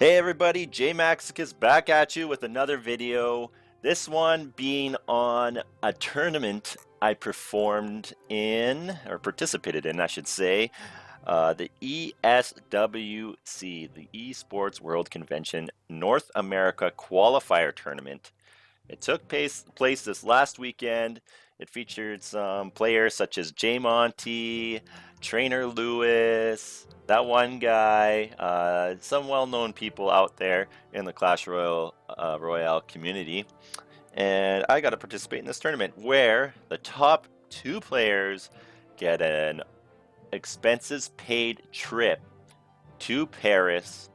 Hey everybody, JMaxicus back at you with another video. This one being on a tournament I performed in, or participated in, I should say, the ESWC, the Esports World Convention North America Qualifier Tournament. It took place this last weekend. It featured some players such as JMonty, Trainer Lewis, that one guy, some well-known people out there in the Royale community. And I got to participate in this tournament where the top two players get an expenses paid trip to Paris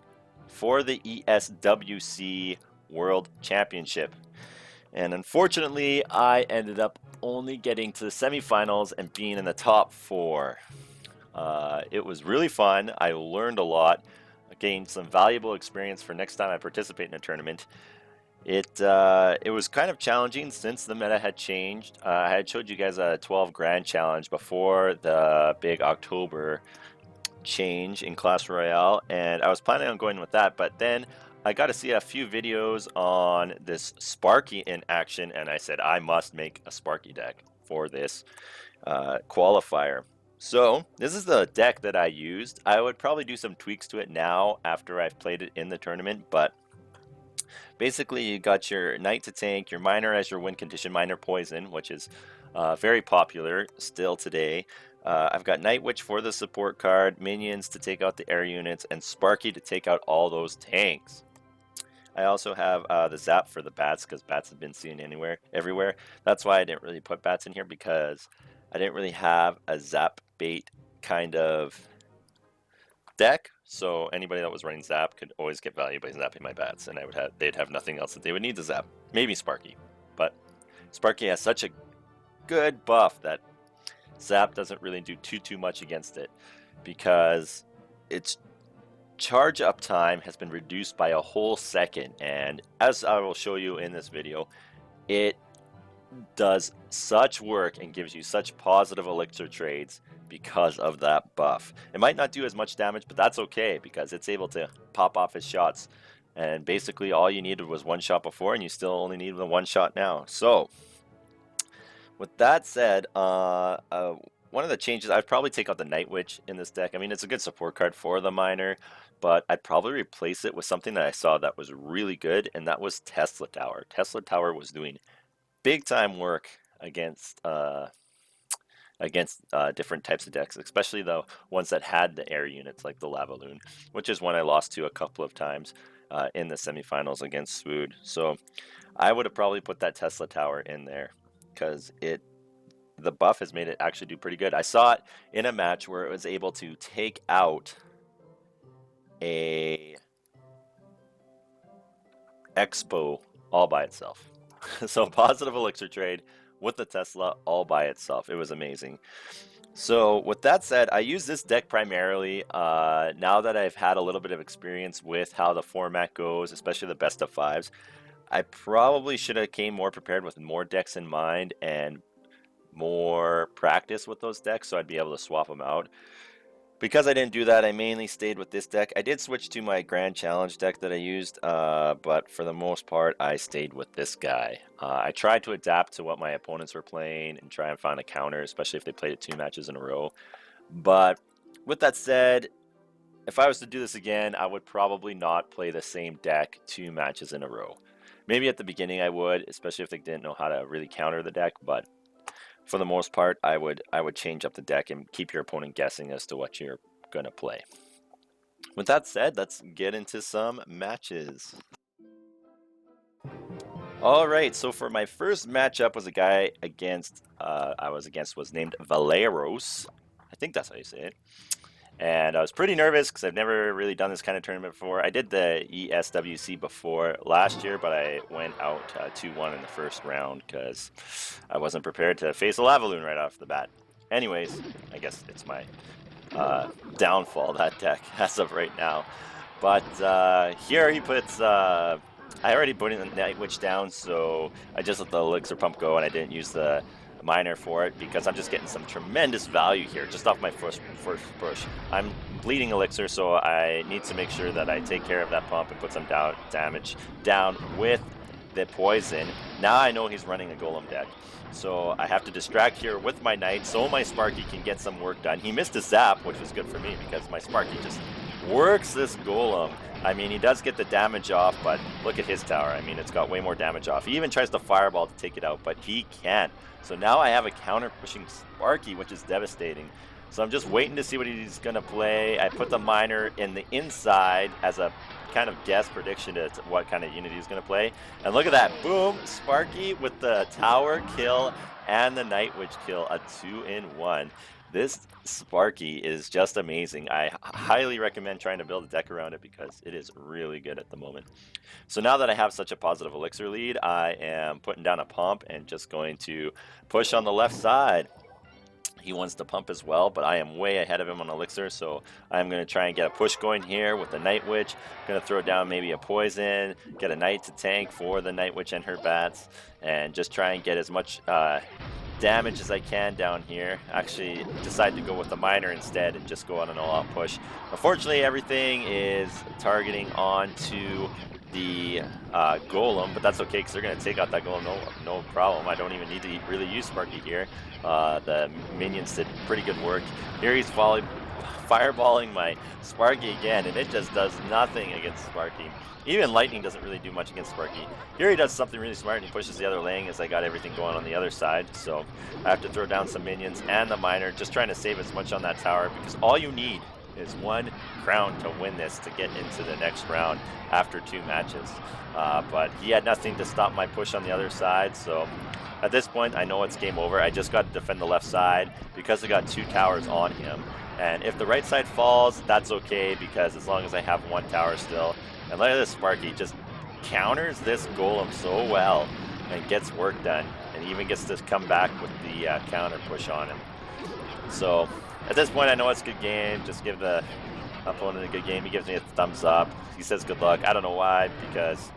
for the ESWC World Championship. And unfortunately, I ended up only getting to the semifinals and being in the top four. It was really fun. I learned a lot, gained some valuable experience for next time I participate in a tournament. It was kind of challenging since the meta had changed. I had showed you guys a 12 grand challenge before the big October change in Clash Royale, and I was planning on going with that, but then I got to see a few videos on this Sparky in action, and I said I must make a Sparky deck for this qualifier. So this is the deck that I used. I would probably do some tweaks to it now after I've played it in the tournament, but basically you got your Knight to tank, your Miner as your win condition, Miner Poison, which is very popular still today. I've got Night Witch for the support card, Minions to take out the air units, and Sparky to take out all those tanks. I also have the Zap for the bats, because bats have been seen everywhere. That's why I didn't really put bats in here, because I didn't really have a Zap bait kind of deck. So anybody that was running Zap could always get value by zapping my bats, and they'd have nothing else that they would need to zap. Maybe Sparky, but Sparky has such a good buff that Zap doesn't really do too much against it, because its charge up time has been reduced by a whole second, and as I will show you in this video, it does such work and gives you such positive elixir trades because of that buff. It might not do as much damage, but that's okay, because it's able to pop off its shots, and basically all you needed was one shot before, and you still only need the one shot now. So with that said, one of the changes, I'd probably take out the Night Witch in this deck. I mean, it's a good support card for the Miner, but I'd probably replace it with something that I saw that was really good, and that was Tesla Tower. Tesla Tower was doing big time work against different types of decks, especially the ones that had the air units like the Lava Loon, which is one I lost to a couple of times in the semifinals against Swood. So I would have probably put that Tesla Tower in there, because the buff has made it actually do pretty good. I saw it in a match where it was able to take out a Expo all by itself. So positive elixir trade with the Tesla all by itself. It was amazing. So with that said, I use this deck primarily now that I've had a little bit of experience with how the format goes, especially the best of fives. I probably should have came more prepared with more decks in mind and more practice with those decks, so I'd be able to swap them out. Because I didn't do that, I mainly stayed with this deck. I did switch to my Grand Challenge deck that I used, but for the most part, I stayed with this guy. I tried to adapt to what my opponents were playing and try and find a counter, especially if they played it 2 matches in a row. But with that said, if I was to do this again, I would probably not play the same deck 2 matches in a row. Maybe at the beginning I would, especially if they didn't know how to really counter the deck, but for the most part, I would change up the deck and keep your opponent guessing as to what you're going to play. With that said, let's get into some matches. All right, so for my first matchup was a guy was named Valet Orosz. I think that's how you say it. And I was pretty nervous because I've never really done this kind of tournament before. I did the ESWC before last year, but I went out 2-1 in the first round because I wasn't prepared to face a Lava Loon right off the bat. Anyways, I guess it's my downfall, that deck, as of right now. But here he puts... I already put in the Night Witch down, so I just let the Elixir Pump go, and I didn't use the miner for it, because I'm just getting some tremendous value here just off my first push. I'm bleeding elixir, so I need to make sure that I take care of that pump and put some damage down with the poison. Now I know he's running a golem deck, so I have to distract here with my knight so my Sparky can get some work done. He missed a zap, which was good for me because my Sparky just works this golem. I mean, he does get the damage off, but look at his tower. I mean, it's got way more damage off. He even tries to fireball to take it out, but he can't. So now I have a counter pushing Sparky, which is devastating. So I'm just waiting to see what he's going to play. I put the miner in the inside as a kind of guess prediction to what kind of unity he's going to play. And look at that. Boom. Sparky with the tower kill and the Night Witch kill. A 2-in-1. This Sparky is just amazing. I highly recommend trying to build a deck around it because it is really good at the moment. So now that I have such a positive elixir lead, I am putting down a pump and just going to push on the left side. He wants to pump as well, but I am way ahead of him on elixir, so I'm going to try and get a push going here with the Night Witch. Going to throw down maybe a poison, get a knight to tank for the Night Witch and her bats, and just try and get as much damage as I can down here. Actually decide to go with the miner instead and just go on an all-out push. Unfortunately, everything is targeting onto the golem, but that's okay because they're going to take out that golem no problem. I don't even need to really use Sparky here. The minions did pretty good work. Here he's fireballing my Sparky again, and it just does nothing against Sparky. Even lightning doesn't really do much against Sparky. Here he does something really smart and he pushes the other lane as I got everything going on the other side. So I have to throw down some minions and the miner, just trying to save as much on that tower, because all you need is one crown to win this to get into the next round after 2 matches. But he had nothing to stop my push on the other side, so at this point I know it's game over. I just got to defend the left side because I got 2 towers on him, and if the right side falls, that's okay, because as long as I have 1 tower still. And look at this, Sparky just counters this golem so well and gets work done, and even gets to come back with the counter push on him. So at this point, I know it's a good game. Just give the opponent a good game. He gives me a thumbs up. He says good luck. I don't know why, because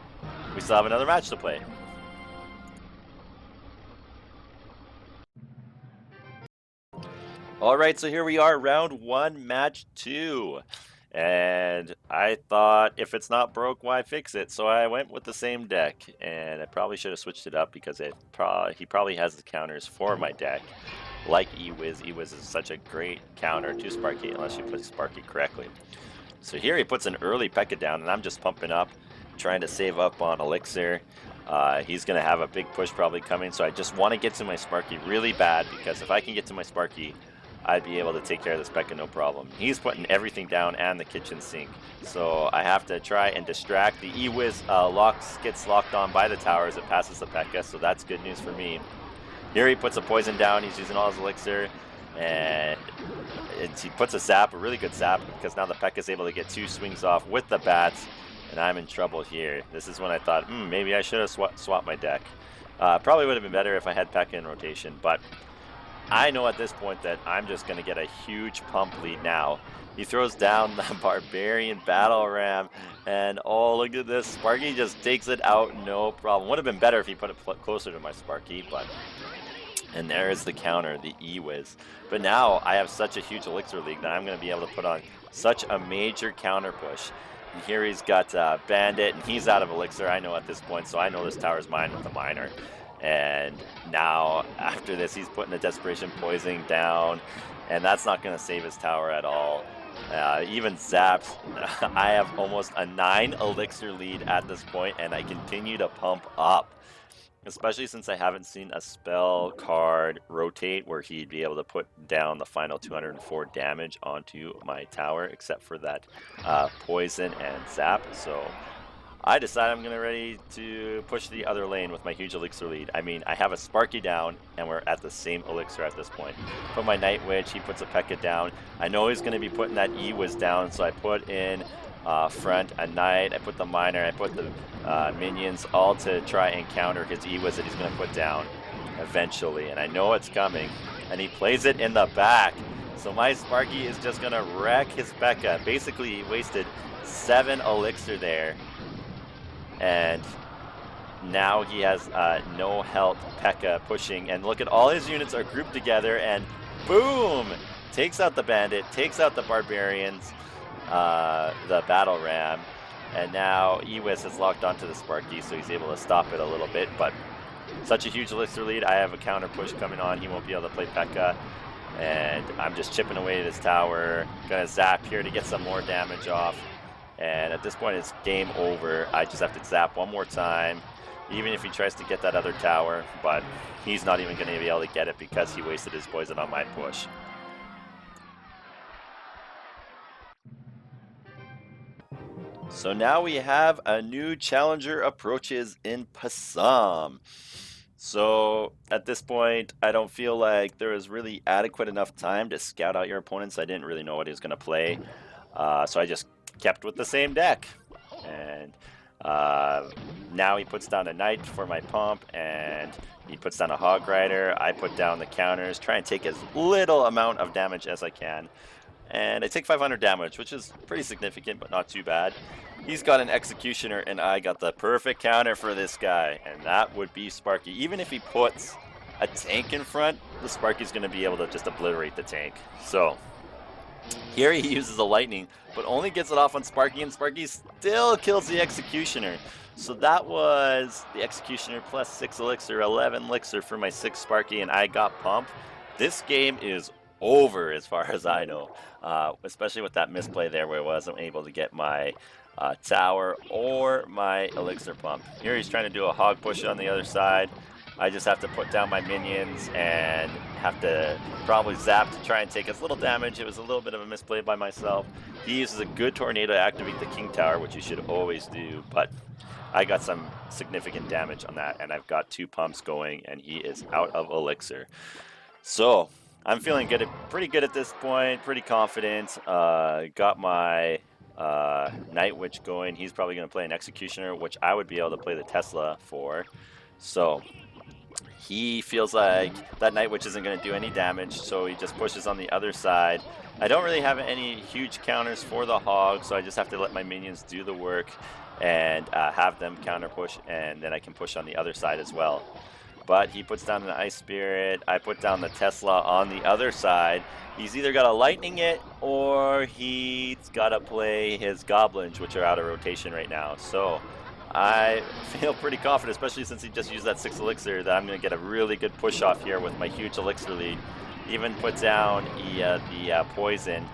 we still have another match to play. All right, so here we are, round 1, match 2. And I thought, if it's not broke, why fix it? So I went with the same deck, and I probably should have switched it up because he probably has the counters for my deck, like eWiz. eWiz is such a great counter to Sparky unless you play Sparky correctly. So here he puts an early P.E.K.K.A down, and I'm just pumping up, trying to save up on elixir. He's going to have a big push probably coming, so I just want to get to my Sparky really bad, because if I can get to my Sparky, I'd be able to take care of this P.E.K.K.A no problem. He's putting everything down and the kitchen sink, so I have to try and distract. The eWiz gets locked on by the towers. It passes the P.E.K.K.A, so that's good news for me. Here he puts a poison down. He's using all his elixir, and he puts a zap, a really good zap, because now the P.E.K.K.A is able to get 2 swings off with the bats, and I'm in trouble here. This is when I thought, maybe I should have swapped my deck. Probably would have been better if I had P.E.K.K.A in rotation, but I know at this point that I'm just going to get a huge pump lead now. He throws down the Barbarian Battle Ram, and oh, look at this. Sparky just takes it out, no problem. Would have been better if he put it closer to my Sparky, but... And there is the counter, the eWiz. But now I have such a huge elixir league that I'm going to be able to put on such a major counter push. And here he's got Bandit, and he's out of elixir, I know at this point, so I know this tower's mine with the miner. And now, after this, he's putting the Desperation Poisoning down, and that's not going to save his tower at all. Even zaps. I have almost a 9 elixir lead at this point, and I continue to pump up. Especially since I haven't seen a spell card rotate where he'd be able to put down the final 204 damage onto my tower, except for that poison and zap. So I decide I'm ready to push the other lane with my huge elixir lead. I mean, I have a Sparky down, and we're at the same elixir at this point. Put my Night Witch, he puts a P.E.K.K.A down. I know he's going to be putting that eWiz down, so I put in front a Knight, I put the Miner, I put the minions, all to try and counter his eWiz that he's going to put down eventually. And I know it's coming, and he plays it in the back. So my Sparky is just going to wreck his P.E.K.K.A. Basically, he wasted 7 elixir there. And now he has no health P.E.K.K.A pushing, and look at all his units are grouped together, and boom! Takes out the bandit, takes out the barbarians, the battle ram, and now ESWC is locked onto the Sparky, so he's able to stop it a little bit, but such a huge elixir lead. I have a counter push coming on. He won't be able to play P.E.K.K.A, and I'm just chipping away at his tower. Gonna zap here to get some more damage off, and at this point it's game over. I just have to zap one more time, even if he tries to get that other tower, but he's not even going to be able to get it because he wasted his poison on my push. So now we have a new challenger approaches in Possum. So at this point, I don't feel like there was really adequate enough time to scout out your opponents. I didn't really know what he was going to play. So I just kept with the same deck. And now he puts down a knight for my pump, and he puts down a hog rider. I put down the counters, try and take as little amount of damage as I can. And I take 500 damage, which is pretty significant, but not too bad. He's got an executioner, and I got the perfect counter for this guy, and that would be Sparky. Even if he puts a tank in front, the Sparky's going to be able to just obliterate the tank. So here he uses a lightning, but only gets it off on Sparky, and Sparky still kills the executioner. So that was the executioner plus 6 elixir, 11 elixir for my 6 Sparky, and I got pump. This game is over as far as I know, especially with that misplay there where I wasn't able to get my tower or my elixir pump. Here he's trying to do a hog push on the other side. I just have to put down my minions and have to probably zap to try and take as little damage. It was a little bit of a misplay by myself. He uses a good tornado to activate the king tower, which you should always do, but I got some significant damage on that, and I've got 2 pumps going, and he is out of elixir. So I'm feeling good, pretty good at this point, pretty confident. Got my Night Witch going. He's probably going to play an Executioner, which I would be able to play the Tesla for. So he feels like that Night Witch isn't going to do any damage, so he just pushes on the other side. I don't really have any huge counters for the hog, so I just have to let my minions do the work and have them counter push, and then I can push on the other side as well. But he puts down an Ice Spirit. I put down the Tesla on the other side. He's either got to lightning it or he's got to play his goblins, which are out of rotation right now. So I feel pretty confident, especially since he just used that 6 elixir, that I'm going to get a really good push off here with my huge elixir lead. Even put down the poison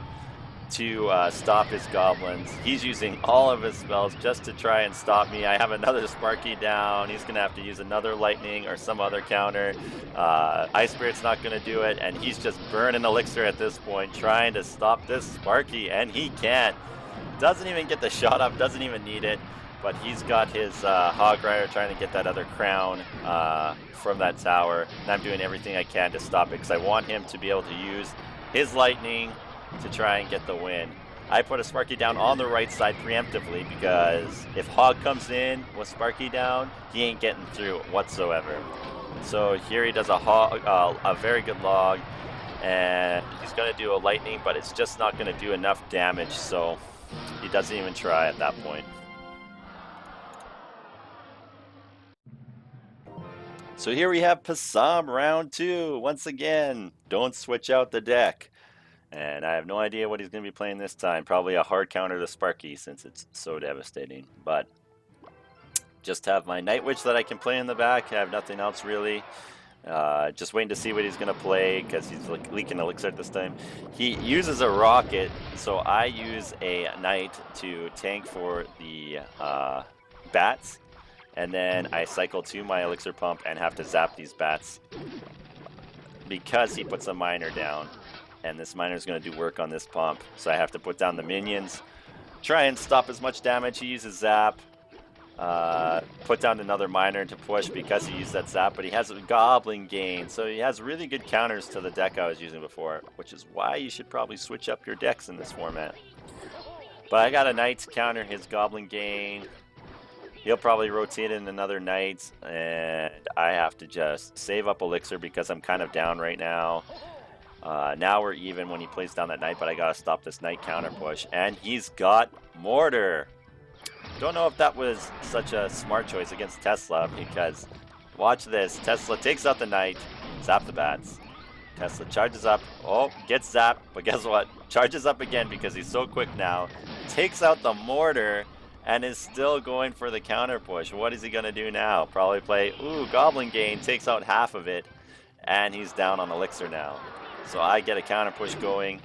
to stop his goblins. He's using all of his spells just to try and stop me. I have another Sparky down. He's going to have to use another lightning or some other counter. Ice Spirit's not going to do it, and he's just burning elixir at this point, trying to stop this Sparky, and he can't. Doesn't even get the shot up, doesn't even need it, but he's got his Hog Rider trying to get that other crown from that tower, and I'm doing everything I can to stop it because I want him to be able to use his lightning to try and get the win. I put a Sparky down on the right side preemptively because if Hog comes in with Sparky down, he ain't getting through whatsoever. So here he does a very good log, and he's going to do a lightning, but it's just not going to do enough damage, so he doesn't even try at that point. So here we have Possum round 2. Once again, don't switch out the deck. And I have no idea what he's going to be playing this time. Probably a hard counter to Sparky since it's so devastating. But just have my Night Witch that I can play in the back. I have nothing else really. Just waiting to see what he's going to play because he's leaking elixir this time. He uses a rocket, so I use a Knight to tank for the bats. And then I cycle to my elixir pump and have to zap these bats because he puts a miner down. And this miner is going to do work on this pump. So I have to put down the minions, try and stop as much damage. He uses zap, put down another miner to push because he used that zap, but he has a goblin gain. So he has really good counters to the deck I was using before, which is why you should probably switch up your decks in this format. But I got a knight to counter his goblin gain. He'll probably rotate in another knight, and I have to just save up elixir because I'm kind of down right now. Now we're even when he plays down that knight, but I gotta stop this knight counter push, and he's got mortar. don't know if that was such a smart choice against Tesla, because watch this. Tesla takes out the knight, zap the bats. Tesla charges up. Oh, gets zapped, but guess what? Charges up again because he's so quick now. Takes out the mortar and is still going for the counter push. What is he going to do now? Probably play, ooh, Goblin Gain, takes out half of it, and he's down on Elixir now. So I get a counter push going.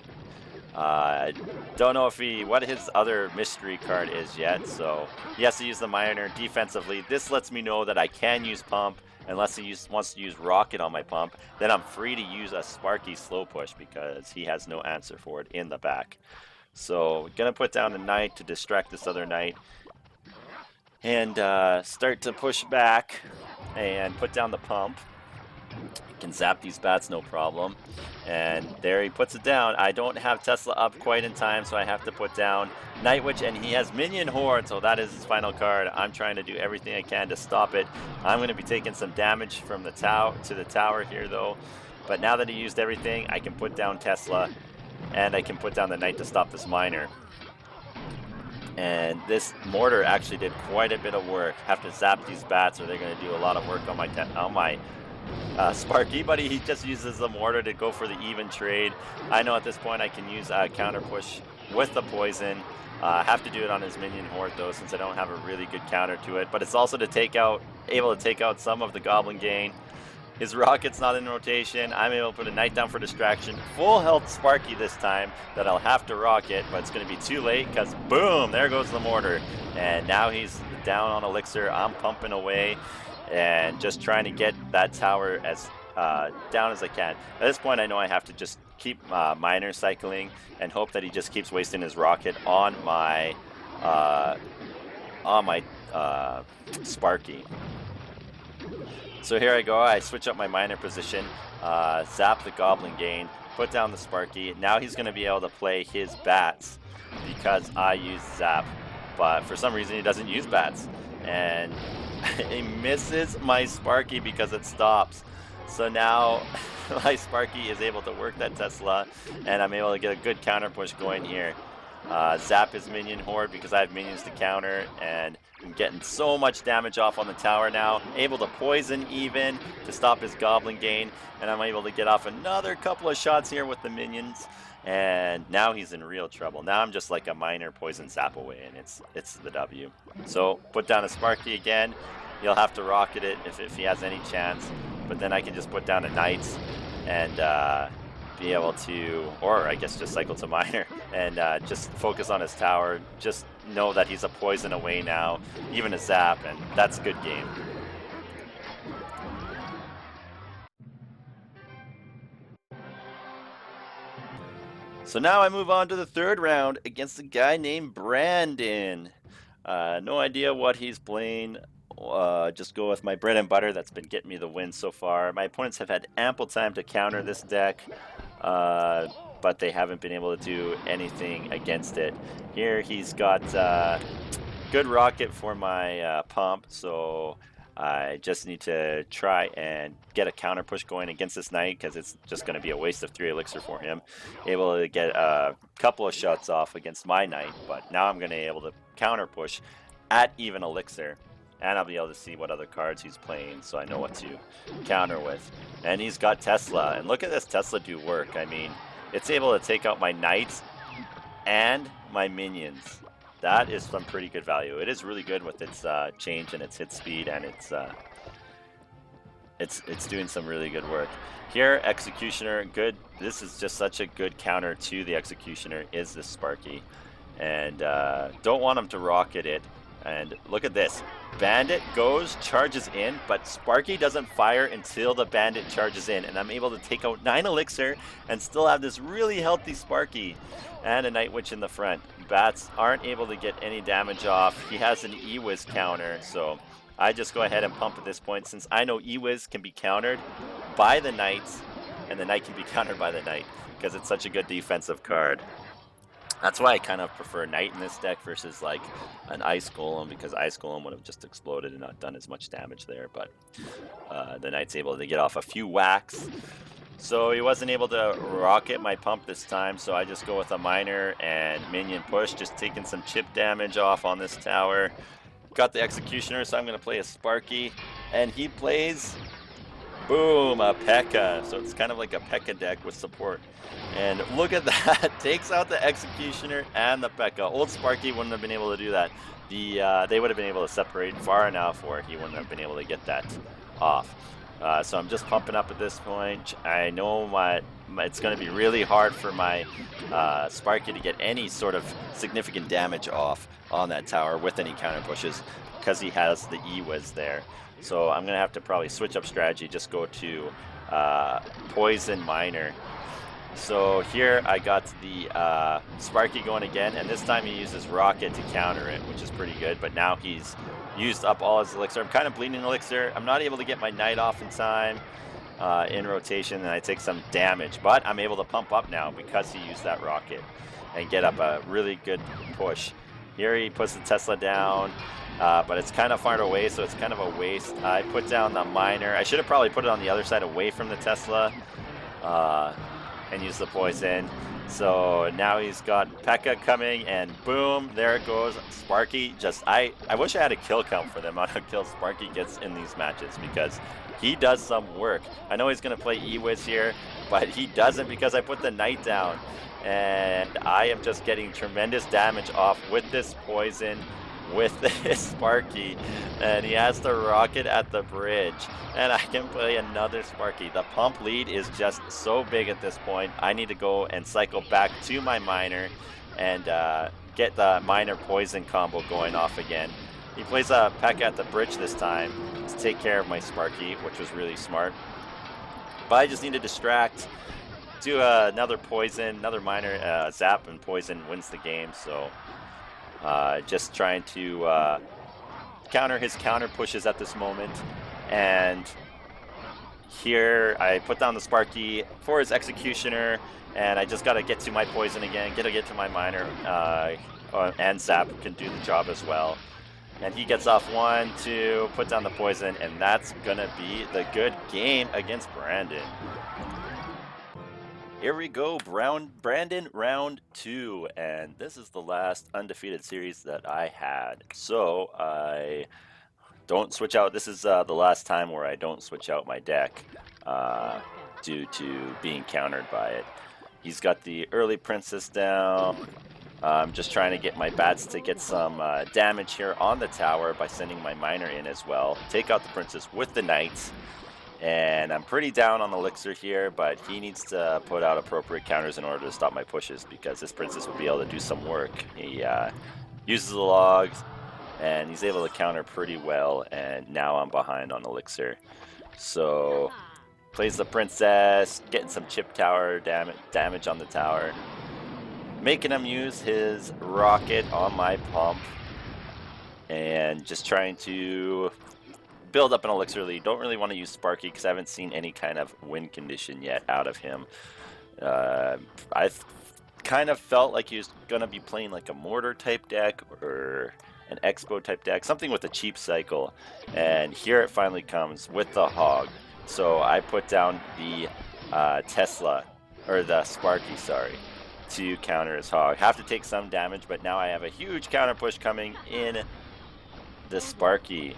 I don't know if what his other mystery card is yet, so he has to use the Miner defensively. This lets me know that I can use Pump, unless he wants to use Rocket on my Pump. Then I'm free to use a Sparky slow push because he has no answer for it in the back. So gonna put down the Knight to distract this other Knight, and start to push back and put down the Pump. Can zap these bats no problem, and there he puts it down. I don't have Tesla up quite in time, so I have to put down Night Witch, and he has Minion Horde, so that is his final card. I'm trying to do everything I can to stop it. I'm going to be taking some damage from the tower here though, but now that he used everything, I can put down Tesla, and I can put down the Knight to stop this Miner. And this mortar actually did quite a bit of work. Have to zap these bats, or they're going to do a lot of work on my Sparky, but he just uses the mortar to go for the even trade. I know at this point I can use counter push with the poison. I have to do it on his Minion Horde though, since I don't have a really good counter to it. But it's also to able to take out some of the Goblin Gain. His Rocket's not in rotation. I'm able to put a Knight down for distraction. Full health Sparky this time that I'll have to Rocket, but it's going to be too late because boom, there goes the mortar. And now he's down on Elixir. I'm pumping away and just trying to get that tower as down as I can. At this point, I know I have to just keep Miner cycling and hope that he just keeps wasting his Rocket on my Sparky. So here I go. I switch up my Miner position, zap the Goblin Gain, put down the Sparky. Now he's going to be able to play his bats because I use zap, but for some reason he doesn't use bats, and he misses my Sparky because it stops. So now my Sparky is able to work that Tesla, and I'm able to get a good counter push going here. Zap his Minion Horde because I have minions to counter, and I'm getting so much damage off on the tower now. Able to poison even to stop his Goblin Gain, and I'm able to get off another couple of shots here with the minions. And now he's in real trouble. Now I'm just like a minor poison zap away, and it's the W. So put down a Sparky again. He'll have to Rocket it if he has any chance. But then I can just put down a Knight and be able to, or I guess just cycle to Miner and just focus on his tower. Just know that he's a poison away now, even a zap, and that's a good game. So now I move on to the third round against a guy named Brandon. No idea what he's playing. Just go with my bread and butter that's been getting me the win so far. My opponents have had ample time to counter this deck, but they haven't been able to do anything against it. Here he's got good Rocket for my Pump, so I just need to try and get a counter push going against this Knight because it's just going to be a waste of 3 Elixir for him. Able to get a couple of shots off against my Knight, but now I'm going to be able to counter push at even Elixir. And I'll be able to see what other cards he's playing, so I know what to counter with. And he's got Tesla, and look at this Tesla do work. I mean, it's able to take out my Knights and my minions. That is some pretty good value. It is really good with its change and its hit speed, and it's doing some really good work. Here, Executioner, good. This is just such a good counter to the Executioner is this Sparky. And don't want him to Rocket it. And look at this. Bandit goes, charges in, but Sparky doesn't fire until the Bandit charges in. And I'm able to take out 9 Elixir and still have this really healthy Sparky. And a Night Witch in the front. Bats aren't able to get any damage off. He has an E-Wiz counter, so I just go ahead and pump at this point, since I know E-Wiz can be countered by the Knights, and the Knight can be countered by the Knight, because it's such a good defensive card. That's why I kind of prefer Knight in this deck versus like an Ice Golem, because Ice Golem would have just exploded and not done as much damage there, but the Knight's able to get off a few whacks. So he wasn't able to Rocket my Pump this time, so I just go with a Miner and Minion push, just taking some chip damage off on this tower. got the Executioner, so I'm going to play a Sparky, and he plays, boom, a P.E.K.K.A. So it's kind of like a P.E.K.K.A. deck with support. And look at that, takes out the Executioner and the P.E.K.K.A. Old Sparky wouldn't have been able to do that. They would have been able to separate far enough where he wouldn't have been able to get that off. So I'm just pumping up at this point. I know it's going to be really hard for my Sparky to get any sort of significant damage off on that tower with any counter pushes because he has the ESWC there. So I'm going to have to probably switch up strategy, just go to Poison Miner. So here I got the Sparky going again, and this time he uses Rocket to counter it, which is pretty good, but now he's used up all his elixir. I'm kind of bleeding elixir. I'm not able to get my Knight off in time in rotation, and I take some damage, but I'm able to pump up now because he used that Rocket and get up a really good push. Here he puts the Tesla down, but it's kind of far away, so it's kind of a waste. I put down the Miner. I should have probably put it on the other side away from the Tesla and use the poison. So now he's got P.E.K.K.A. coming, and boom, there it goes. Sparky I wish I had a kill count for the amount of kills Sparky gets in these matches, because he does some work. I know he's going to play ESWC here, but he doesn't because I put the Knight down. And I am just getting tremendous damage off with this poison, with this Sparky, and he has the Rocket at the bridge, and I can play another Sparky. The pump lead is just so big at this point. I need to go and cycle back to my Miner and get the Miner poison combo going off again. He plays a P.E.K.K.A. at the bridge this time to take care of my Sparky, which was really smart. But I just need to distract, do another poison, another Miner, zap, and poison wins the game. So just trying to counter his counter pushes at this moment. And here I put down the Sparky for his Executioner, and I just got to get to my poison again, get to my Miner, and zap can do the job as well. And he gets off 1, 2, put down the poison, and that's gonna be the good game against Brandon. Here we go, Brandon round 2, and this is the last undefeated series that I had. So I don't switch out. This is the last time where I don't switch out my deck due to being countered by it. He's got the early Princess down. I'm just trying to get my bats to get some damage here on the tower by sending my Miner in as well. Take out the Princess with the Knights. And I'm pretty down on the elixir here, but he needs to put out appropriate counters in order to stop my pushes, because this Princess would be able to do some work. He uses the logs, and he's able to counter pretty well, and now I'm behind on elixir. So plays the Princess, getting some chip tower damage on the tower, making him use his Rocket on my pump, and just trying to build up an elixir lead. Don't really want to use Sparky because I haven't seen any kind of win condition yet out of him. I kind of felt like he was going to be playing like a Mortar type deck or an Expo type deck, something with a cheap cycle. And here it finally comes with the Hog. So I put down the Tesla, or the Sparky, sorry, to counter his Hog. Have to take some damage, but now I have a huge counter push coming in the Sparky.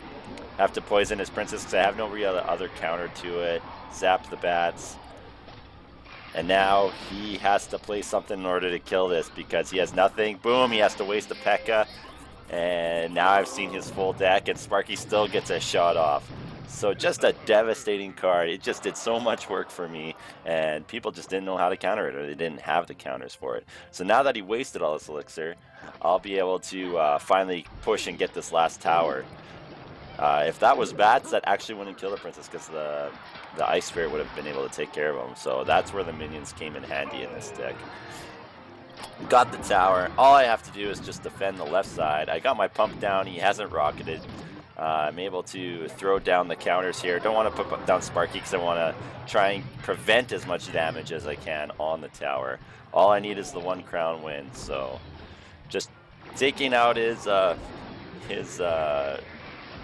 Have to poison his Princess because I have no real other counter to it. Zap the bats. And now he has to play something in order to kill this because he has nothing. Boom, he has to waste a P.E.K.K.A. And now I've seen his full deck, and Sparky still gets a shot off. So just a devastating card. It just did so much work for me, and people just didn't know how to counter it, or they didn't have the counters for it. So now that he wasted all this elixir, I'll be able to finally push and get this last tower. If that was bats, that actually wouldn't kill the Princess because the Ice Spirit would have been able to take care of him. So that's where the minions came in handy in this deck. Got the tower. All I have to do is just defend the left side. I got my pump down. He hasn't rocketed. I'm able to throw down the counters here. Don't want to put down Sparky because I want to try and prevent as much damage as I can on the tower. All I need is the 1 crown win. So just taking out his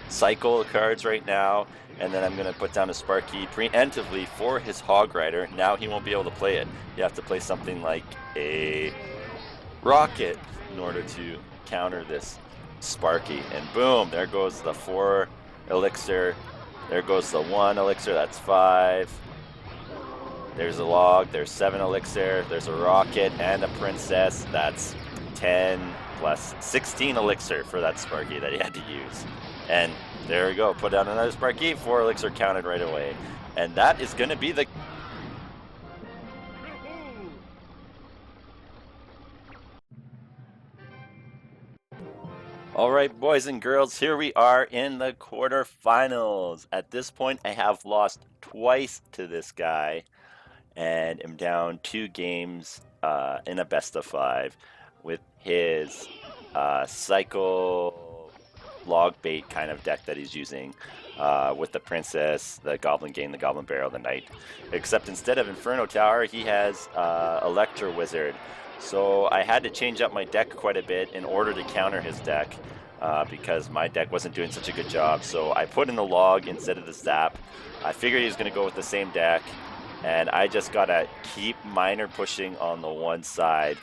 cycle cards right now, and then I'm going to put down a Sparky preemptively for his Hog Rider. Now he won't be able to play it. You have to play something like a Rocket in order to counter this Sparky. And boom, there goes the 4 elixir. There goes the 1 elixir, that's 5. There's a log, there's 7 elixir, there's a rocket and a princess. That's 10 plus 16 elixir for that Sparky that he had to use. And there we go, put down another Sparky, 4 elixir counted right away. And that is going to be the... All right, boys and girls, here we are in the quarterfinals. At this point, I have lost twice to this guy and am down 2 games in a best of 5 with his cycle log bait kind of deck that he's using with the princess, the goblin game, the goblin barrel, the knight. Except instead of Inferno Tower, he has Electro Wizard. So I had to change up my deck quite a bit in order to counter his deck because my deck wasn't doing such a good job. So I put in the log instead of the zap. I figured he was going to go with the same deck, and I just got to keep minor pushing on the one side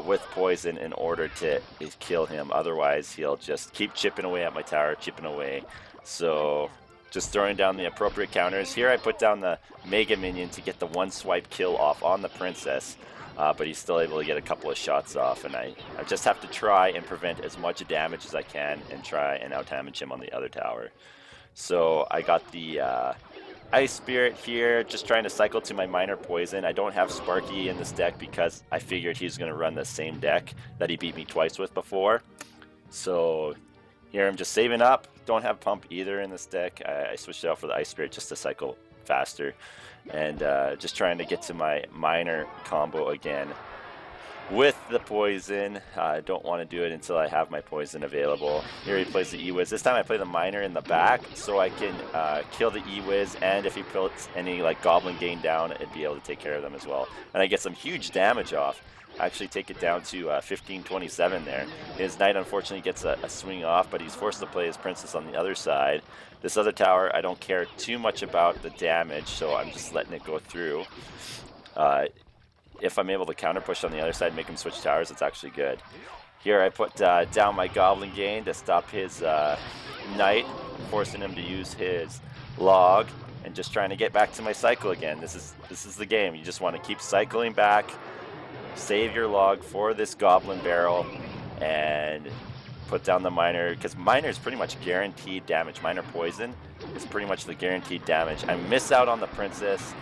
with poison in order to kill him. Otherwise, he'll just keep chipping away at my tower, chipping away. So just throwing down the appropriate counters. Here I put down the Mega Minion to get the 1 swipe kill off on the princess. But he's still able to get a couple of shots off, and I just have to try and prevent as much damage as I can and try and out-damage him on the other tower. So I got the Ice Spirit here, just trying to cycle to my minor poison. I don't have Sparky in this deck because I figured he's going to run the same deck that he beat me twice with before. So here I'm just saving up. Don't have Pump either in this deck. I switched it out for the Ice Spirit just to cycle faster. And just trying to get to my minor combo again with the poison. I don't want to do it until I have my poison available. Here he plays the E-Wiz. This time I play the minor in the back so I can kill the E-Wiz, and if he puts any like goblin gain down, I'd be able to take care of them as well. And I get some huge damage off. Actually take it down to 1527 there. His knight unfortunately gets a swing off, but he's forced to play his princess on the other side. This other tower, I don't care too much about the damage, so I'm just letting it go through. If I'm able to counter push on the other side, make him switch towers, it's actually good. Here I put down my goblin gain to stop his knight, forcing him to use his log, and just trying to get back to my cycle again. This is the game. You just want to keep cycling back. Save your log for this goblin barrel and put down the minor, because minor is pretty much guaranteed damage. Minor poison is pretty much the guaranteed damage. I miss out on the princess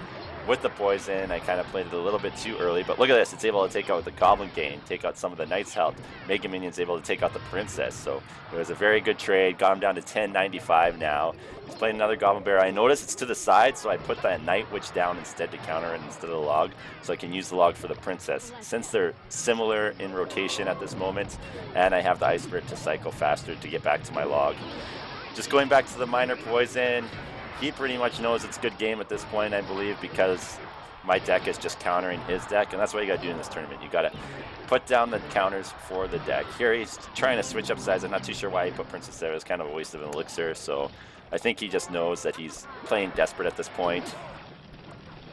with the poison. I kind of played it a little bit too early, but look at this. It's able to take out the goblin gain, take out some of the knight's health. Mega Minion's able to take out the princess. So it was a very good trade. Got him down to 1095 now. He's playing another goblin barrel. I noticed it's to the side, so I put that night witch down instead to counter it instead of the log, so I can use the log for the princess. Since they're similar in rotation at this moment, and I have the Ice Spirit to cycle faster to get back to my log. Just going back to the minor poison. He pretty much knows it's a good game at this point, I believe, because my deck is just countering his deck, and that's what you got to do in this tournament. You got to put down the counters for the deck. Here he's trying to switch up sides. I'm not too sure why he put Princess there. It was kind of a waste of an elixir, so I think he just knows that he's playing desperate at this point.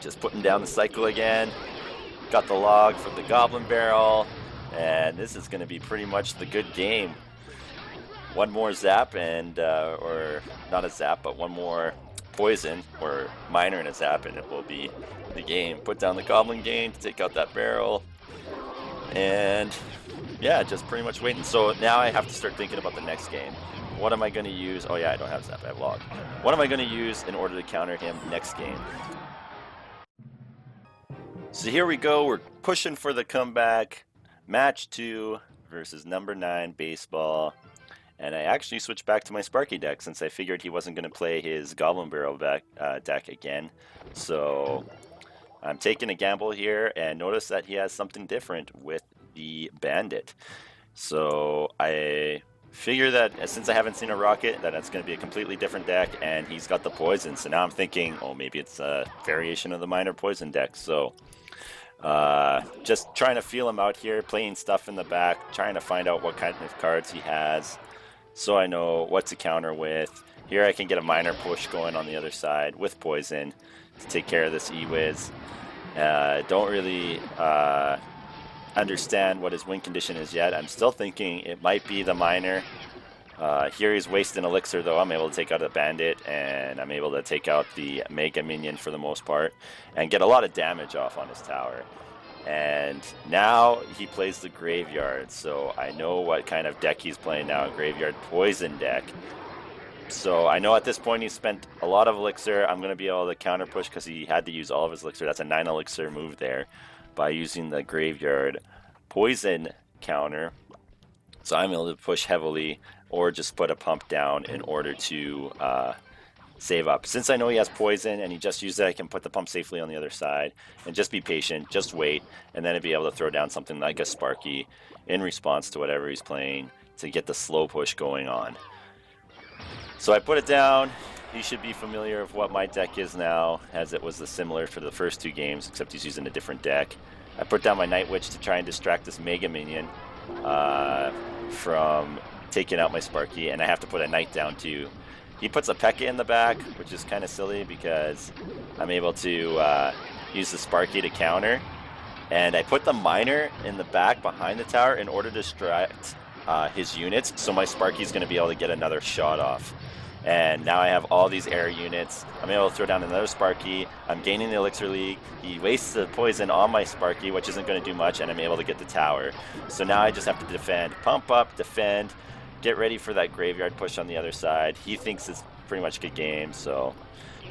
Just putting down the cycle again. Got the log for the goblin barrel, and this is going to be pretty much the good game. One more zap and, or not a zap, but one more poison or minor in a zap, and it will be the game. Put down the goblin gain to take out that barrel, and yeah, just pretty much waiting. So now I have to start thinking about the next game. What am I going to use? Oh yeah, I don't have zap, I have log. What am I going to use in order to counter him next game? So here we go, we're pushing for the comeback. Match 2 versus number 9 baseball. And I actually switched back to my Sparky deck since I figured he wasn't going to play his Goblin Barrel deck again. So I'm taking a gamble here, and notice that he has something different with the Bandit. So I figure that since I haven't seen a Rocket, that it's going to be a completely different deck, and he's got the Poison. So now I'm thinking, oh, maybe it's a variation of the Minor Poison deck. So just trying to feel him out here, playing stuff in the back, trying to find out what kind of cards he has, so I know what to counter with. Here I can get a minor push going on the other side with poison to take care of this E-Wiz. Don't really understand what his win condition is yet. I'm still thinking it might be the minor Here he's wasting elixir though. I'm able to take out a bandit, and I'm able to take out the mega minion for the most part and get a lot of damage off on his tower. And now he plays the graveyard, so I know what kind of deck he's playing now, a graveyard poison deck. So I know at this point he spent a lot of elixir. I'm going to be able to counter push because he had to use all of his elixir. That's a 9 elixir move there by using the graveyard poison counter. So I'm able to push heavily or just put a pump down in order to save up. Since I know he has poison and he just used it, I can put the pump safely on the other side and just be patient, just wait, and then I'd be able to throw down something like a Sparky in response to whatever he's playing to get the slow push going on. So I put it down. He should be familiar of what my deck is now, as it was similar for the first 2 games, except he's using a different deck. I put down my Night Witch to try and distract this Mega Minion from taking out my Sparky, and I have to put a Knight down too. He puts a P.E.K.K.A in the back, which is kind of silly because I'm able to use the Sparky to counter. And I put the Miner in the back behind the tower in order to distract his units, so my Sparky's going to be able to get another shot off. And now I have all these air units. I'm able to throw down another Sparky. I'm gaining the Elixir League. He wastes the poison on my Sparky, which isn't going to do much, and I'm able to get the tower. So now I just have to defend. Pump up, defend, get ready for that graveyard push on the other side. He thinks it's pretty much a good game, so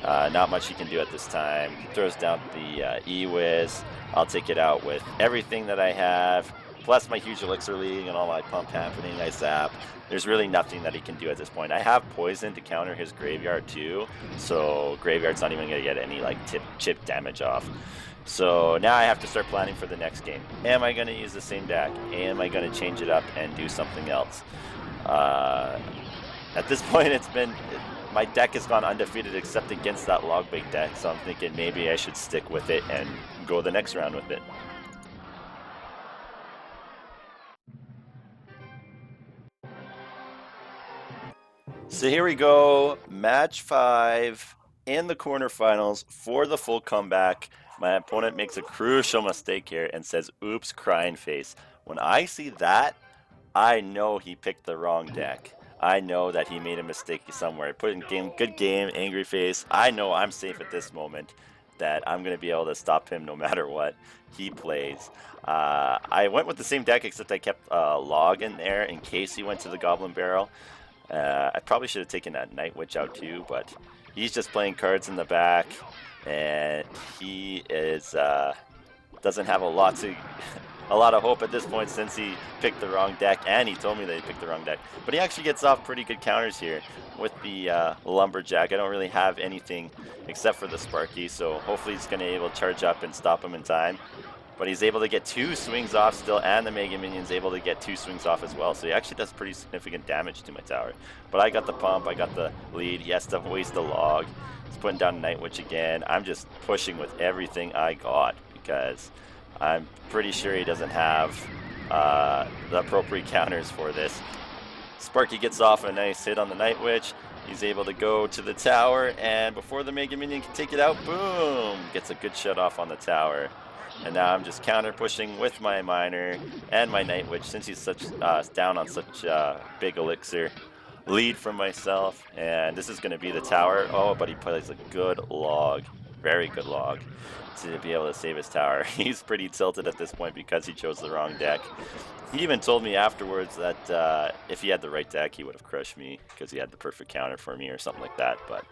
not much he can do at this time. He throws down the E-Wiz. I'll take it out with everything that I have, plus my huge Elixir League and all my pump happening. I zap. There's really nothing that he can do at this point. I have poison to counter his graveyard too, so graveyard's not even going to get any like chip damage off. So now I have to start planning for the next game. Am I going to use the same deck? Am I going to change it up and do something else? At this point, my deck has gone undefeated except against that log bait deck, so I'm thinking maybe I should stick with it and go the next round with it. So here we go, match 5 in the quarterfinals for the full comeback. My opponent makes a crucial mistake here and says, "Oops, crying face." When I see that, I know he picked the wrong deck. I know that he made a mistake somewhere. Put in game, good game, angry face. I know I'm safe at this moment, that I'm going to be able to stop him no matter what he plays. I went with the same deck, except I kept a log in there in case he went to the Goblin Barrel. I probably should have taken that Night Witch out too, but he's just playing cards in the back, and he is doesn't have a lot of hope at this point since he picked the wrong deck, and he told me that he picked the wrong deck. But he actually gets off pretty good counters here with the Lumberjack. I don't really have anything except for the Sparky, so hopefully he's going to be able to charge up and stop him in time. But he's able to get 2 swings off still, and the Mega Minion's able to get 2 swings off as well. So he actually does pretty significant damage to my tower. But I got the pump, I got the lead. He has to waste a log. He's putting down Night Witch again. I'm just pushing with everything I got because I'm pretty sure he doesn't have the appropriate counters for this. Sparky gets off a nice hit on the Night Witch. He's able to go to the tower, and before the Mega Minion can take it out, boom! Gets a good shut off on the tower. And now I'm just counter pushing with my Miner and my Night Witch since he's down on such big elixir lead from myself. And this is going to be the tower. Oh, but he plays a good log, very good log, to be able to save his tower. He's pretty tilted at this point because he chose the wrong deck. He even told me afterwards that if he had the right deck, he would have crushed me because he had the perfect counter for me or something like that. But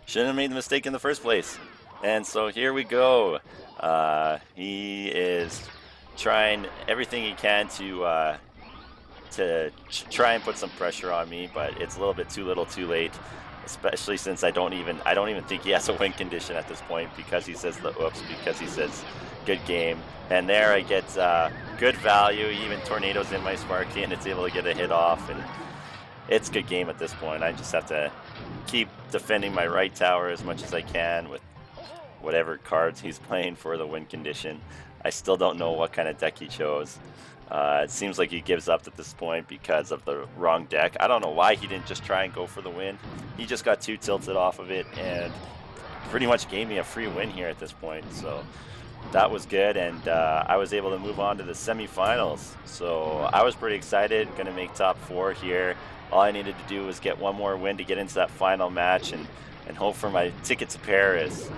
shouldn't have made the mistake in the first place. And so here we go. He is trying everything he can to try and put some pressure on me, but it's a little bit too little, too late. Especially since I don't even think he has a win condition at this point because he says the oops, because he says good game. And there I get good value. He even tornadoes in my Sparky, and it's able to get a hit off, and it's good game at this point. I just have to keep defending my right tower as much as I can with whatever cards he's playing for the win condition. I still don't know what kind of deck he chose. It seems like he gives up at this point because of the wrong deck. I don't know why he didn't just try and go for the win. He just got too tilted off of it and pretty much gave me a free win here at this point. So that was good, and I was able to move on to the semifinals. So I was pretty excited, going to make top 4 here. All I needed to do was get one more win to get into that final match and hope for my ticket to Paris.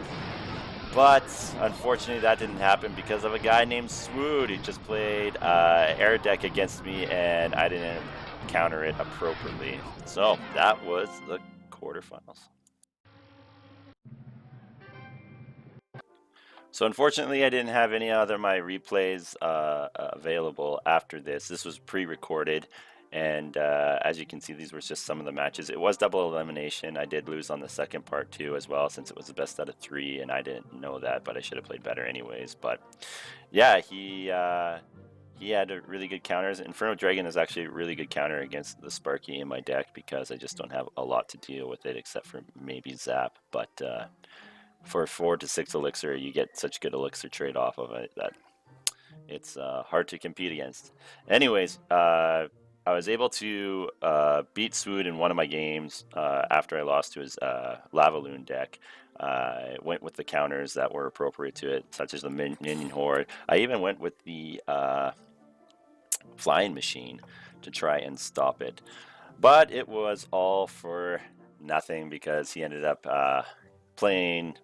But unfortunately, that didn't happen because of a guy named Swood. He just played air deck against me, and I didn't counter it appropriately. So that was the quarterfinals. So unfortunately, I didn't have any other my replays available after this. This was pre-recorded, and as you can see, these were just some of the matches. It was double elimination. I did lose on the second part too, as well, since it was the best out of 3, and I didn't know that, but I should have played better anyways. But yeah, he had a really good counters. Inferno Dragon is actually a really good counter against the Sparky in my deck because I just don't have a lot to deal with it except for maybe Zap, but. For 4 to 6 elixir, you get such good elixir trade off of it that it's hard to compete against. Anyways, I was able to beat Swood in one of my games after I lost to his Lavaloon deck. I went with the counters that were appropriate to it, such as the Minion Horde. I even went with the Flying Machine to try and stop it. But it was all for nothing because he ended up playing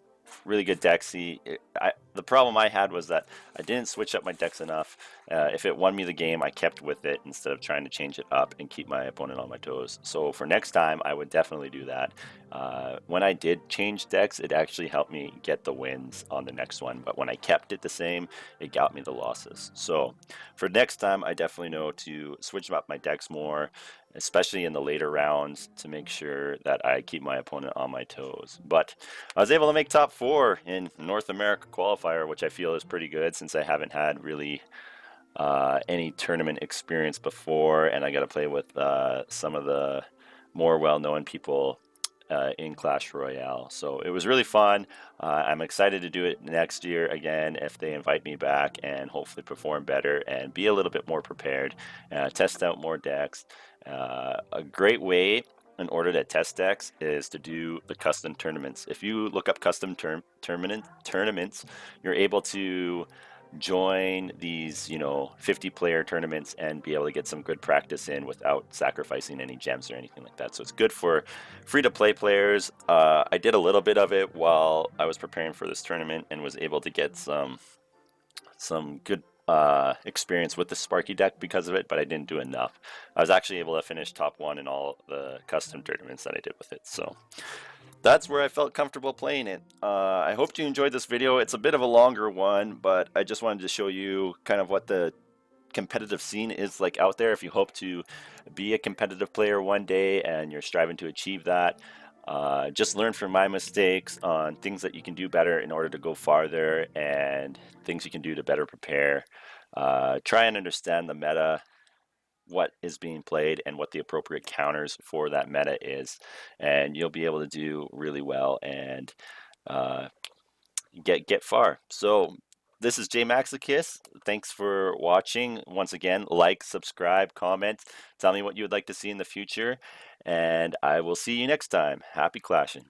really good decks. The problem I had was that I didn't switch up my decks enough. If it won me the game, I kept with it instead of trying to change it up and keep my opponent on my toes. So for next time, I would definitely do that. When I did change decks, it actually helped me get the wins on the next one. But when I kept it the same, it got me the losses. So for next time, I definitely know to switch up my decks more, especially in the later rounds, to make sure that I keep my opponent on my toes. But I was able to make top 4 in North America qualifier, which I feel is pretty good since I haven't had really any tournament experience before, and I got to play with some of the more well-known people in Clash Royale. So it was really fun. I'm excited to do it next year again if they invite me back, and hopefully perform better and be a little bit more prepared, test out more decks. A great way in order to test decks is to do the custom tournaments. If you look up custom tournaments, you're able to join these 50-player tournaments and be able to get some good practice in without sacrificing any gems or anything like that. So it's good for free-to-play players. I did a little bit of it while I was preparing for this tournament and was able to get some good experience with the Sparky deck because of it, but I didn't do enough. I was actually able to finish top 1 in all the custom tournaments that I did with it. So that's where I felt comfortable playing it. I hope you enjoyed this video. It's a bit of a longer one, but I just wanted to show you kind of what the competitive scene is like out there. If you hope to be a competitive player one day and you're striving to achieve that, just learn from my mistakes on things that you can do better in order to go farther and things you can do to better prepare. Try and understand the meta, what is being played, and what the appropriate counters for that meta is, and you'll be able to do really well and get far. So this is JMaxicus. Thanks for watching. Once again, like, subscribe, comment, tell me what you would like to see in the future, and I will see you next time. Happy clashing.